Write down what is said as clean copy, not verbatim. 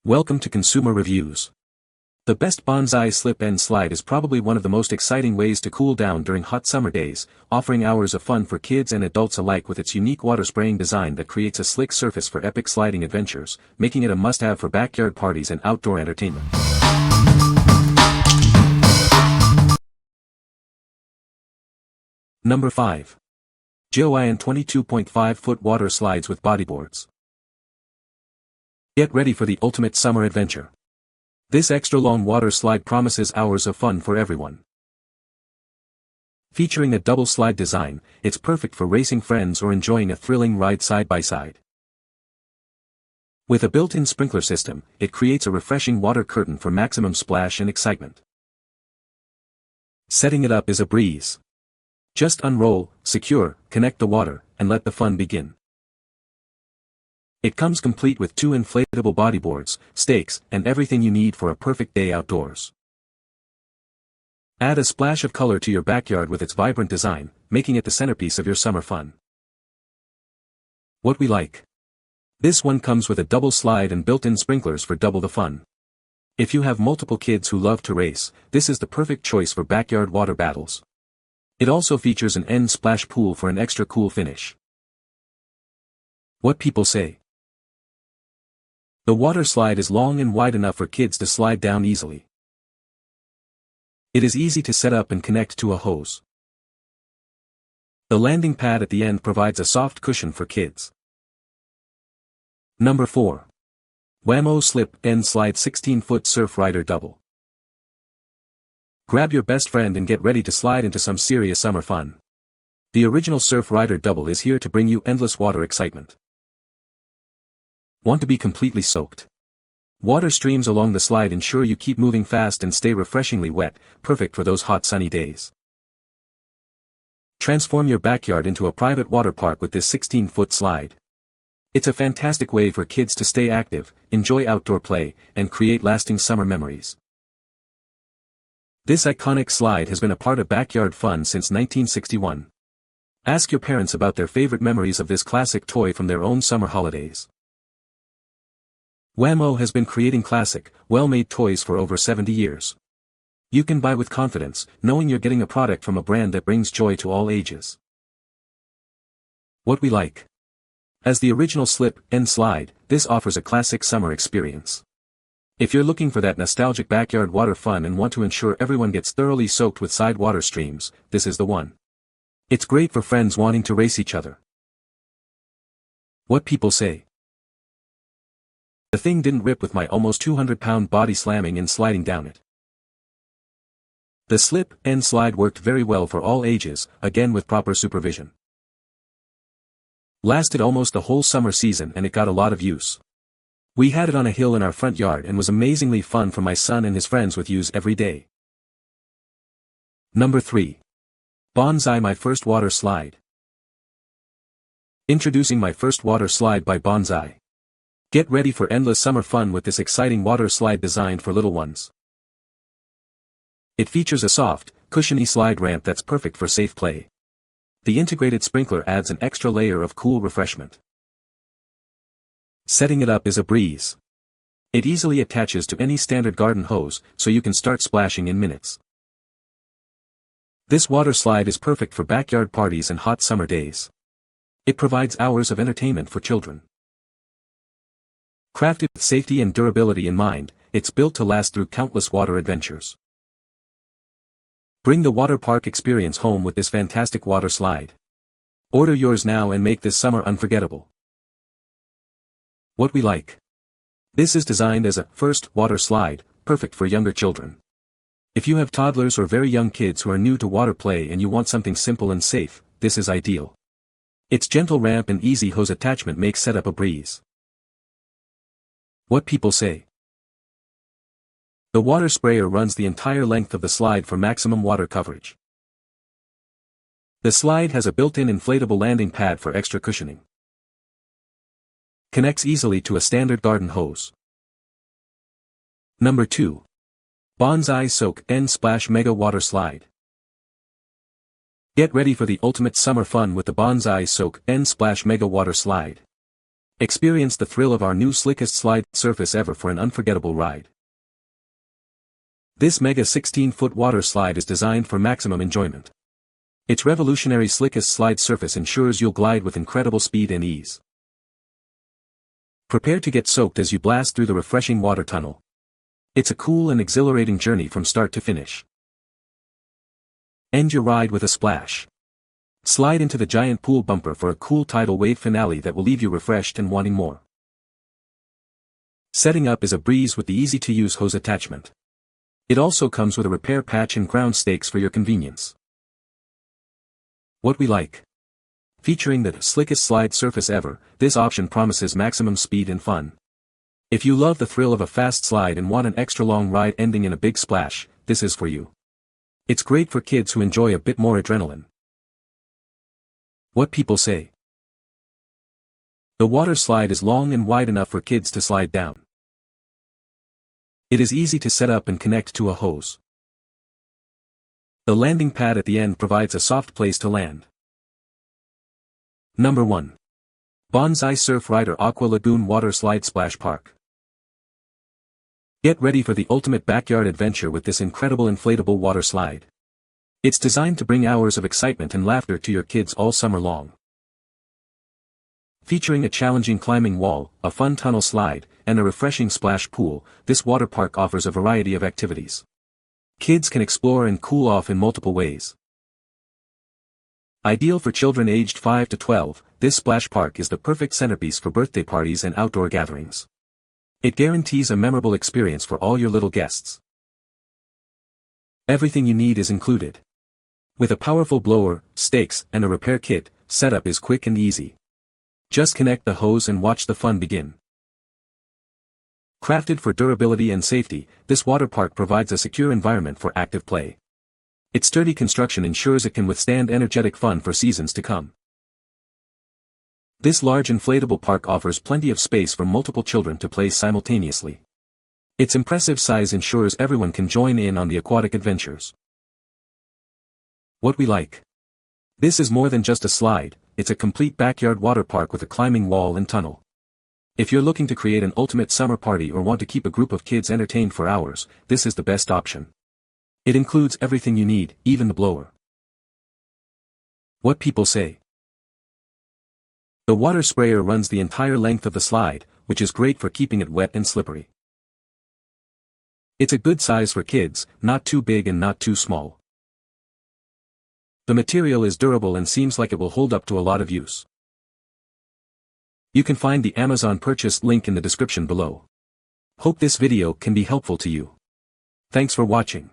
Welcome to Consumer Reviews. The best Banzai Slip N Slide is probably one of the most exciting ways to cool down during hot summer days, offering hours of fun for kids and adults alike with its unique water-spraying design that creates a slick surface for epic sliding adventures, making it a must-have for backyard parties and outdoor entertainment. Number 5. JOYIN 22.5-foot water slides with bodyboards. Get ready for the ultimate summer adventure. This extra-long water slide promises hours of fun for everyone. Featuring a double slide design, it's perfect for racing friends or enjoying a thrilling ride side by side. With a built-in sprinkler system, it creates a refreshing water curtain for maximum splash and excitement. Setting it up is a breeze. Just unroll, secure, connect the water, and let the fun begin. It comes complete with 2 inflatable bodyboards, stakes, and everything you need for a perfect day outdoors. Add a splash of color to your backyard with its vibrant design, making it the centerpiece of your summer fun. What we like. This one comes with a double slide and built-in sprinklers for double the fun. If you have multiple kids who love to race, this is the perfect choice for backyard water battles. It also features an end splash pool for an extra cool finish. What people say. The water slide is long and wide enough for kids to slide down easily. It is easy to set up and connect to a hose. The landing pad at the end provides a soft cushion for kids. Number 4. Wham-O Slip N Slide 16-foot Surf Rider Double. Grab your best friend and get ready to slide into some serious summer fun. The original Surf Rider Double is here to bring you endless water excitement. Want to be completely soaked? Water streams along the slide ensure you keep moving fast and stay refreshingly wet, perfect for those hot sunny days. Transform your backyard into a private water park with this 16-foot slide. It's a fantastic way for kids to stay active, enjoy outdoor play, and create lasting summer memories. This iconic slide has been a part of backyard fun since 1961. Ask your parents about their favorite memories of this classic toy from their own summer holidays. Wham-O has been creating classic, well-made toys for over 70 years. You can buy with confidence, knowing you're getting a product from a brand that brings joy to all ages. What we like. As the original Slip N Slide, this offers a classic summer experience. If you're looking for that nostalgic backyard water fun and want to ensure everyone gets thoroughly soaked with side water streams, this is the one. It's great for friends wanting to race each other. What people say. The thing didn't rip with my almost 200-pound body slamming and sliding down it. The Slip N Slide worked very well for all ages, again with proper supervision. Lasted almost the whole summer season and it got a lot of use. We had it on a hill in our front yard and was amazingly fun for my son and his friends with use every day. Number 3. Banzai My First Water Slide. Introducing My First Water Slide by Banzai. Get ready for endless summer fun with this exciting water slide designed for little ones. It features a soft, cushiony slide ramp that's perfect for safe play. The integrated sprinkler adds an extra layer of cool refreshment. Setting it up is a breeze. It easily attaches to any standard garden hose, so you can start splashing in minutes. This water slide is perfect for backyard parties and hot summer days. It provides hours of entertainment for children. Crafted with safety and durability in mind, it's built to last through countless water adventures. Bring the water park experience home with this fantastic water slide. Order yours now and make this summer unforgettable. What we like. This is designed as a first water slide, perfect for younger children. If you have toddlers or very young kids who are new to water play and you want something simple and safe, this is ideal. Its gentle ramp and easy hose attachment make setup a breeze. What people say. The water sprayer runs the entire length of the slide for maximum water coverage. The slide has a built-in inflatable landing pad for extra cushioning. Connects easily to a standard garden hose. Number 2. Banzai Soak N Splash Mega Water Slide. Get ready for the ultimate summer fun with the Banzai Soak N Splash Mega Water Slide. Experience the thrill of our new slickest slide surface ever for an unforgettable ride. This mega 16-foot water slide is designed for maximum enjoyment. Its revolutionary slickest slide surface ensures you'll glide with incredible speed and ease. Prepare to get soaked as you blast through the refreshing water tunnel. It's a cool and exhilarating journey from start to finish. End your ride with a splash. Slide into the giant pool bumper for a cool tidal wave finale that will leave you refreshed and wanting more. Setting up is a breeze with the easy-to-use hose attachment. It also comes with a repair patch and ground stakes for your convenience. What we like. Featuring the slickest slide surface ever, this option promises maximum speed and fun. If you love the thrill of a fast slide and want an extra long ride ending in a big splash, this is for you. It's great for kids who enjoy a bit more adrenaline. What people say. The water slide is long and wide enough for kids to slide down. It is easy to set up and connect to a hose. The landing pad at the end provides a soft place to land. Number 1. Banzai Surf Rider Aqua Lagoon Water Slide Splash Park. Get ready for the ultimate backyard adventure with this incredible inflatable water slide. It's designed to bring hours of excitement and laughter to your kids all summer long. Featuring a challenging climbing wall, a fun tunnel slide, and a refreshing splash pool, this water park offers a variety of activities. Kids can explore and cool off in multiple ways. Ideal for children aged 5 to 12, this splash park is the perfect centerpiece for birthday parties and outdoor gatherings. It guarantees a memorable experience for all your little guests. Everything you need is included. With a powerful blower, stakes, and a repair kit, setup is quick and easy. Just connect the hose and watch the fun begin. Crafted for durability and safety, this water park provides a secure environment for active play. Its sturdy construction ensures it can withstand energetic fun for seasons to come. This large inflatable park offers plenty of space for multiple children to play simultaneously. Its impressive size ensures everyone can join in on the aquatic adventures. What we like. This is more than just a slide, it's a complete backyard water park with a climbing wall and tunnel. If you're looking to create an ultimate summer party or want to keep a group of kids entertained for hours, this is the best option. It includes everything you need, even the blower. What people say. The water sprayer runs the entire length of the slide, which is great for keeping it wet and slippery. It's a good size for kids, not too big and not too small. The material is durable and seems like it will hold up to a lot of use. You can find the Amazon purchase link in the description below. Hope this video can be helpful to you. Thanks for watching.